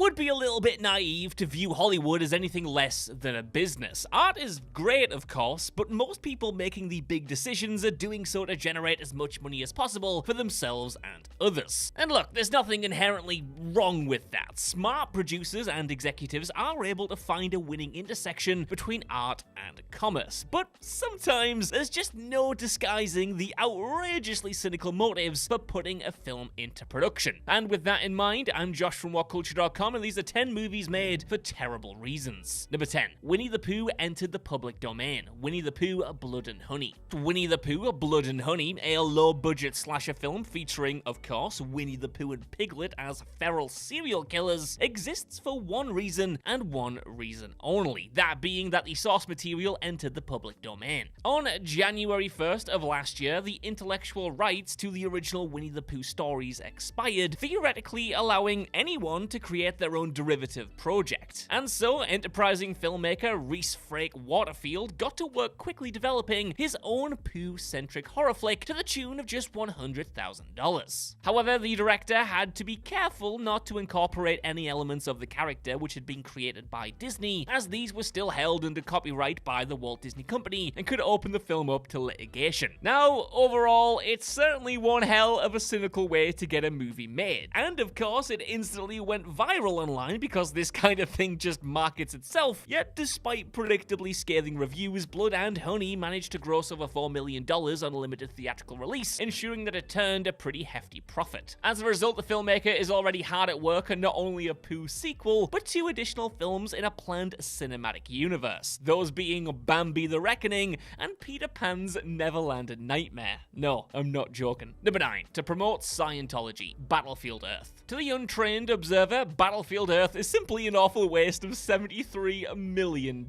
would be a little bit naive to view Hollywood as anything less than a business. Art is great, of course, but most people making the big decisions are doing so to generate as much money as possible for themselves and others. And look, there's nothing inherently wrong with that. Smart producers and executives are able to find a winning intersection between art and commerce, but sometimes there's just no disguising the outrageously cynical motives for putting a film into production. And with that in mind, I'm Josh from Whatculture.com, and these are 10 movies made for terrible reasons. Number 10. Winnie the Pooh entered the public domain. Winnie the Pooh, Blood and Honey. Winnie the Pooh, Blood and Honey, a low-budget slasher film featuring, of course, Winnie the Pooh and Piglet as feral serial killers, exists for one reason and one reason only, that being that the source material entered the public domain. On January 1st of last year, the intellectual rights to the original Winnie the Pooh stories expired, theoretically allowing anyone to create their own derivative project. And so, enterprising filmmaker Rhys Frake Waterfield got to work quickly developing his own Pooh-centric horror flick to the tune of just $100,000. However, the director had to be careful not to incorporate any elements of the character which had been created by Disney, as these were still held under copyright by the Walt Disney Company and could open the film up to litigation. Now, overall, it's certainly one hell of a cynical way to get a movie made. And of course, it instantly went viral online because this kind of thing just markets itself. Yet, despite predictably scathing reviews, Blood and Honey managed to gross over $4 million on a limited theatrical release, ensuring that it turned a pretty hefty profit. As a result, the filmmaker is already hard at work on not only a Pooh sequel, but 2 additional films in a planned cinematic universe, those being Bambi the Reckoning and Peter Pan's Neverland Nightmare. No, I'm not joking. Number 9. To promote Scientology, Battlefield Earth. To the untrained observer, Battlefield Earth is simply an awful waste of $73 million.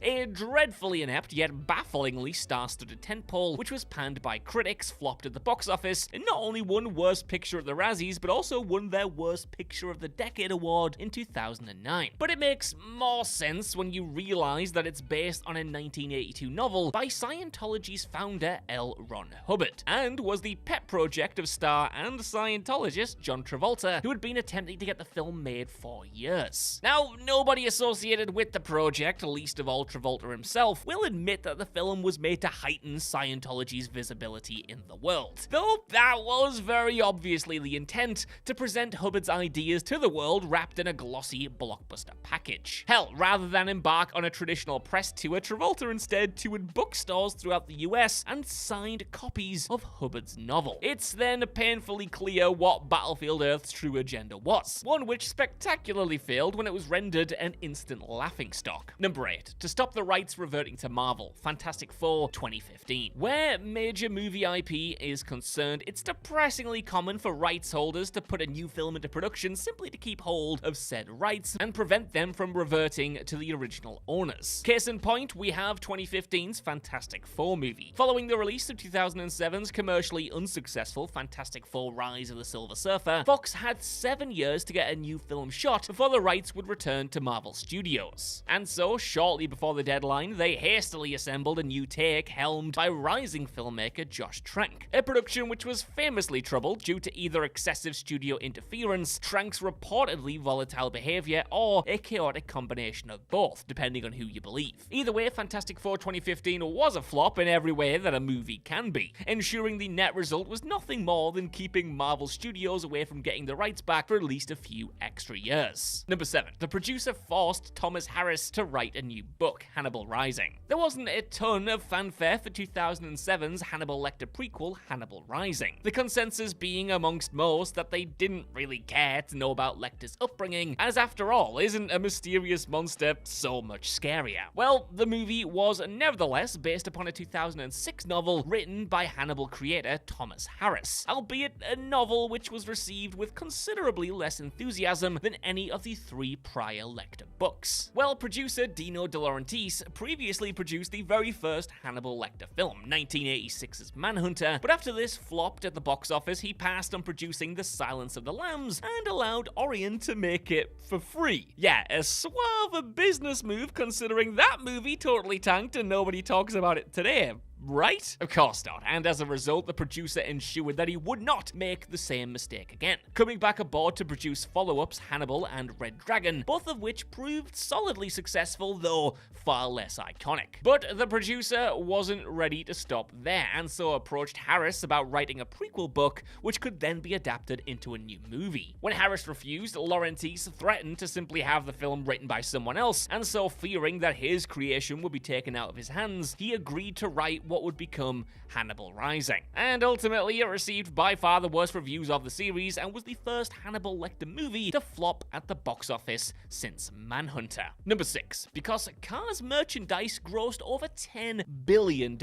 A dreadfully inept yet bafflingly star-studded tentpole, which was panned by critics, flopped at the box office, and not only won Worst Picture at the Razzies, but also won their Worst Picture of the Decade award in 2009. But it makes more sense when you realize that it's based on a 1982 novel by Scientology's founder L. Ron Hubbard, and was the pet project of star and Scientologist John Travolta, who had been attempting to get the film made for years. Now, nobody associated with the project, least of all Travolta himself, will admit that the film was made to heighten Scientology's visibility in the world. Though that was very obviously the intent, to present Hubbard's ideas to the world wrapped in a glossy blockbuster package. Hell, rather than embark on a traditional press tour, Travolta instead toured bookstores throughout the US and signed copies of Hubbard's novel. It's then painfully clear what Battlefield Earth's true agenda was, one which spectacularly failed when it was rendered an instant laughingstock. Number 8. To stop the rights reverting to Marvel, Fantastic Four 2015. Where major movie IP is concerned, it's depressingly common for rights holders to put a new film into production simply to keep hold of said rights and prevent them from reverting to the original owners. Case in point, we have 2015's Fantastic Four movie. Following the release of 2007's commercially unsuccessful Fantastic Four Rise of the Silver Surfer, Fox had 7 years to get a new film shot before the rights would return to Marvel Studios. And so, shortly before the deadline, they hastily assembled a new take helmed by rising filmmaker Josh Trank, a production which was famously troubled due to either excessive studio interference, Trank's reportedly volatile behavior, or a chaotic combination of both, depending on who you believe. Either way, Fantastic Four 2015 was a flop in every way that a movie can be, ensuring the net result was nothing more than keeping Marvel Studios away from getting the rights back for at least a few extra years. Number 7. The producer forced Thomas Harris to write a new book, Hannibal Rising. There wasn't a ton of fanfare for 2007's Hannibal Lecter prequel, Hannibal Rising, the consensus being amongst most that they didn't really care to know about Lecter's upbringing, as after all, isn't a mysterious monster so much scarier? Well, the movie was nevertheless based upon a 2006 novel written by Hannibal creator Thomas Harris, albeit a novel which was received with considerably less enthusiasm than any of the 3 prior Lecter books. Well, producer Dino De Laurentiis previously produced the very first Hannibal Lecter film, 1986's Manhunter, but after this flopped at the box office, he passed on producing The Silence of the Lambs and allowed Orion to make it for free. Yeah, a suave business move considering that movie totally tanked and nobody talks about it today. right? Of course not, and as a result, the producer ensured that he would not make the same mistake again, coming back aboard to produce follow-ups Hannibal and Red Dragon, both of which proved solidly successful, though far less iconic. But the producer wasn't ready to stop there, and so approached Harris about writing a prequel book, which could then be adapted into a new movie. When Harris refused, Laurentiis threatened to simply have the film written by someone else, and so fearing that his creation would be taken out of his hands, he agreed to write what would become Hannibal Rising. And ultimately, it received by far the worst reviews of the series and was the first Hannibal Lecter movie to flop at the box office since Manhunter. Number 6. Because Cars merchandise grossed over $10 billion.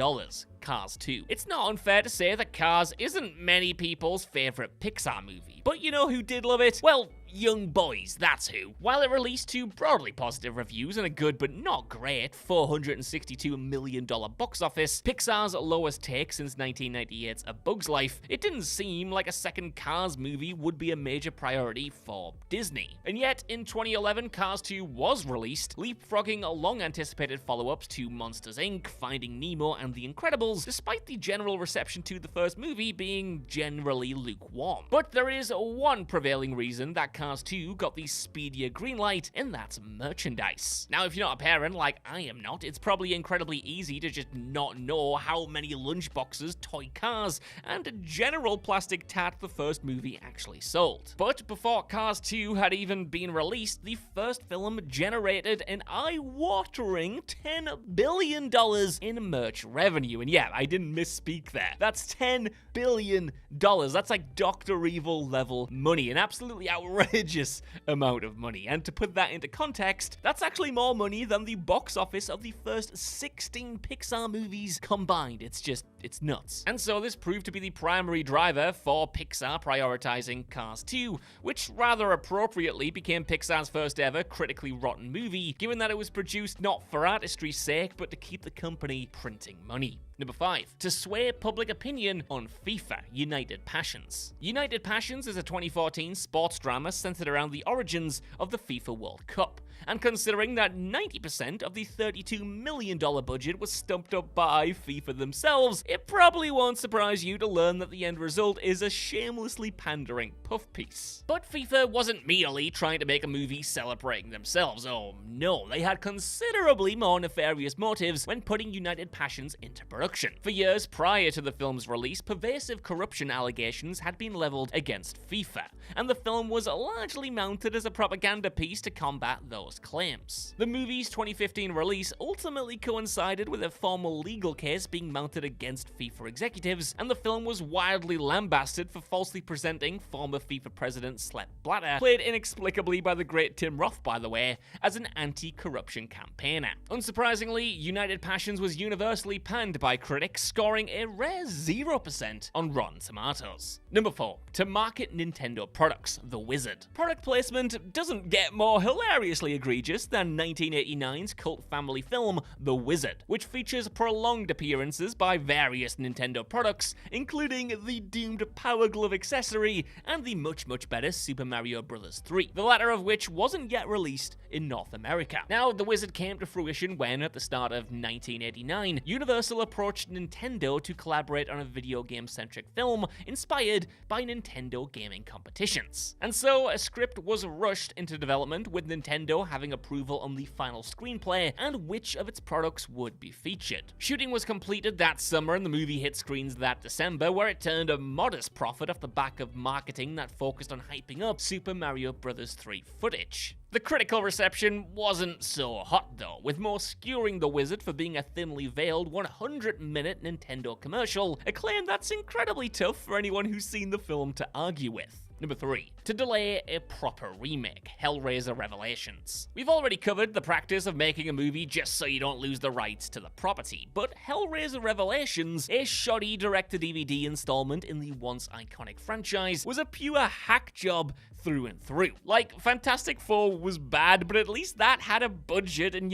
Cars 2. It's not unfair to say that Cars isn't many people's favorite Pixar movie, but you know who did love it? Well, young boys, that's who. While it released to broadly positive reviews and a good but not great $462 million box office, Pixar's lowest take since 1998's A Bug's Life, it didn't seem like a second Cars movie would be a major priority for Disney. And yet, in 2011, Cars 2 was released, leapfrogging long-anticipated follow-ups to Monsters, Inc., Finding Nemo, and The Incredibles, despite the general reception to the first movie being generally lukewarm. But there is one prevailing reason that Cars 2 got the speedier green light, and that's merchandise. Now, if you're not a parent like I am not, it's probably incredibly easy to just not know how many lunchboxes, toy cars, and general plastic tat the first movie actually sold. But before Cars 2 had even been released, the first film generated an eye-watering $10 billion in merch revenue. And yeah, I didn't misspeak there. That's $10 billion. That's like Dr. Evil level money, an absolutely outrageous amount of money. And to put that into context, that's actually more money than the box office of the first 16 Pixar movies combined. It's nuts. And so this proved to be the primary driver for Pixar prioritizing Cars 2, which rather appropriately became Pixar's first ever critically rotten movie, given that it was produced not for artistry's sake, but to keep the company printing money. Number 5. To sway public opinion on FIFA, United Passions. United Passions is a 2014 sports drama centered around the origins of the FIFA World Cup. And considering that 90% of the $32 million budget was stumped up by FIFA themselves, it probably won't surprise you to learn that the end result is a shamelessly pandering puff piece. But FIFA wasn't merely trying to make a movie celebrating themselves. Oh no, they had considerably more nefarious motives when putting United Passions into production. For years prior to the film's release, pervasive corruption allegations had been leveled against FIFA, and the film was largely mounted as a propaganda piece to combat those claims. The movie's 2015 release ultimately coincided with a formal legal case being mounted against FIFA executives, and the film was wildly lambasted for falsely presenting former FIFA president Sepp Blatter, played inexplicably by the great Tim Roth by the way, as an anti-corruption campaigner. Unsurprisingly, United Passions was universally panned by critics, scoring a rare 0% on Rotten Tomatoes. Number 4. To market Nintendo products, The Wizard. Product placement doesn't get more hilariously egregious than 1989's cult family film, The Wizard, which features prolonged appearances by various Nintendo products, including the doomed Power Glove accessory and the much better Super Mario Bros. 3, the latter of which wasn't yet released in North America. Now, The Wizard came to fruition when, at the start of 1989, Universal approached Nintendo to collaborate on a video game-centric film inspired by Nintendo gaming competitions. And so, a script was rushed into development, with Nintendo having approval on the final screenplay and which of its products would be featured. Shooting was completed that summer and the movie hit screens that December, where it turned a modest profit off the back of marketing that focused on hyping up Super Mario Bros. 3 footage. The critical reception wasn't so hot though, with most skewering The Wizard for being a thinly veiled 100-minute Nintendo commercial, a claim that's incredibly tough for anyone who's seen the film to argue with. Number 3. To delay a proper remake, Hellraiser Revelations. We've already covered the practice of making a movie just so you don't lose the rights to the property, but Hellraiser Revelations, a shoddy direct-to-DVD installment in the once iconic franchise, was a pure hack job through and through. Like, Fantastic Four was bad, but at least that had a budget and,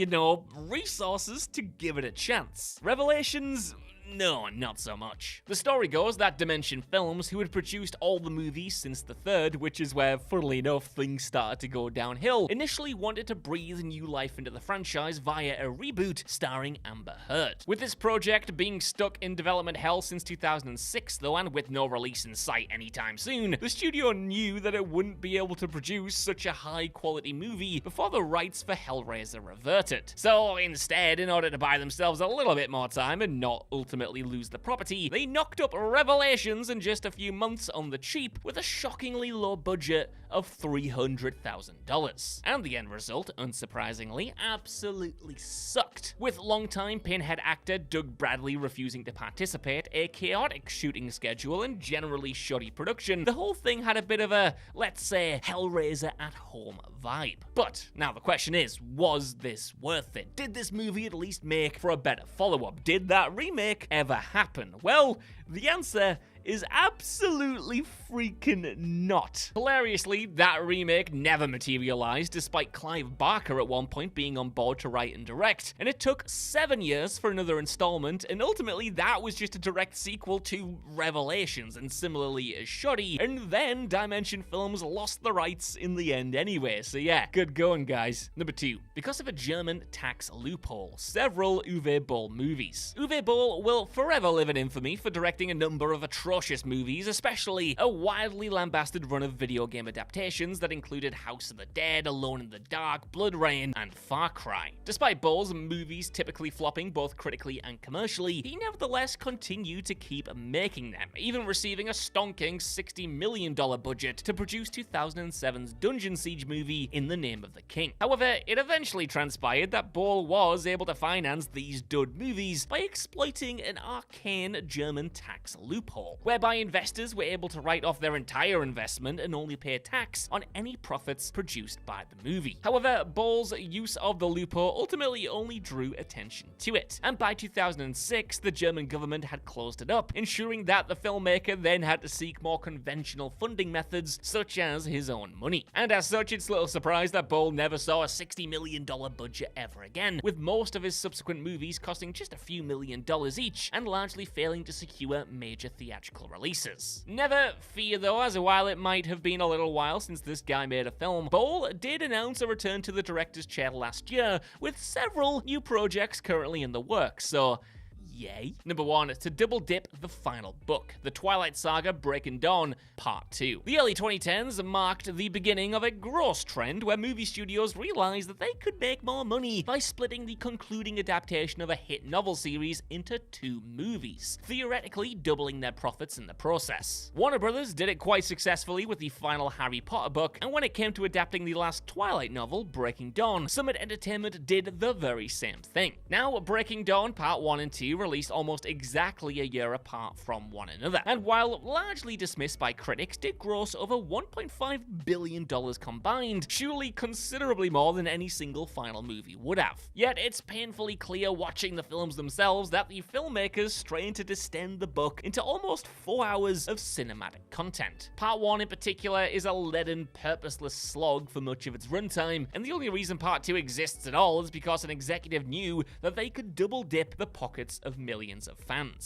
resources to give it a chance. Revelations, No, not so much. The story goes that Dimension Films, who had produced all the movies since the third, which is where, funnily enough, things started to go downhill, initially wanted to breathe new life into the franchise via a reboot starring Amber Heard. With this project being stuck in development hell since 2006 though, and with no release in sight anytime soon, the studio knew that it wouldn't be able to produce such a high-quality movie before the rights for Hellraiser reverted. So instead, in order to buy themselves a little bit more time and not ultimately lose the property, they knocked up Revelations in just a few months on the cheap with a shockingly low budget of $300,000. And the end result, unsurprisingly, absolutely sucked. With longtime Pinhead actor Doug Bradley refusing to participate, a chaotic shooting schedule, and generally shoddy production, the whole thing had a bit of a, let's say, Hellraiser at home vibe. But now the question is, was this worth it? Did this movie at least make for a better follow-up? Did that remake ever happen? Well, the answer is absolutely freaking not. Hilariously, that remake never materialized, despite Clive Barker at one point being on board to write and direct, and it took 7 years for another installment, and ultimately that was just a direct sequel to Revelations, and similarly as shoddy, and then Dimension Films lost the rights in the end anyway, so yeah, good going, guys. Number 2. Because of a German tax loophole, several Uwe Boll movies. Uwe Boll will forever live in infamy for directing a number of atrocious movies, especially a widely lambasted run of video game adaptations that included House of the Dead, Alone in the Dark, Blood Rain, and Far Cry. Despite Boll's movies typically flopping both critically and commercially, he nevertheless continued to keep making them, even receiving a stonking $60 million budget to produce 2007's Dungeon Siege movie In the Name of the King. However, it eventually transpired that Boll was able to finance these dud movies by exploiting an arcane German tax loophole, whereby investors were able to write off their entire investment and only pay tax on any profits produced by the movie. However, Boll's use of the loophole ultimately only drew attention to it, and by 2006, the German government had closed it up, ensuring that the filmmaker then had to seek more conventional funding methods, such as his own money. And as such, it's little surprise that Boll never saw a $60 million budget ever again, with most of his subsequent movies costing just a few $1,000,000 each, and largely failing to secure major theatrical releases. Never fear though, as while it might have been a little while since this guy made a film, Boll did announce a return to the director's chair last year, with several new projects currently in the works, so yay. Number 1, to double dip the final book, The Twilight Saga Breaking Dawn Part 2. The early 2010s marked the beginning of a gross trend where movie studios realized that they could make more money by splitting the concluding adaptation of a hit novel series into 2 movies, theoretically doubling their profits in the process. Warner Brothers did it quite successfully with the final Harry Potter book, and when it came to adapting the last Twilight novel, Breaking Dawn, Summit Entertainment did the very same thing. Now, Breaking Dawn Part 1 and 2 released almost exactly a year apart from one another, and while largely dismissed by critics, did gross over $1.5 billion combined, surely considerably more than any single final movie would have. Yet it's painfully clear watching the films themselves that the filmmakers strained to distend the book into almost 4 hours of cinematic content. Part 1 in particular is a leaden, purposeless slog for much of its runtime, and the only reason Part 2 exists at all is because an executive knew that they could double dip the pockets of millions of fans.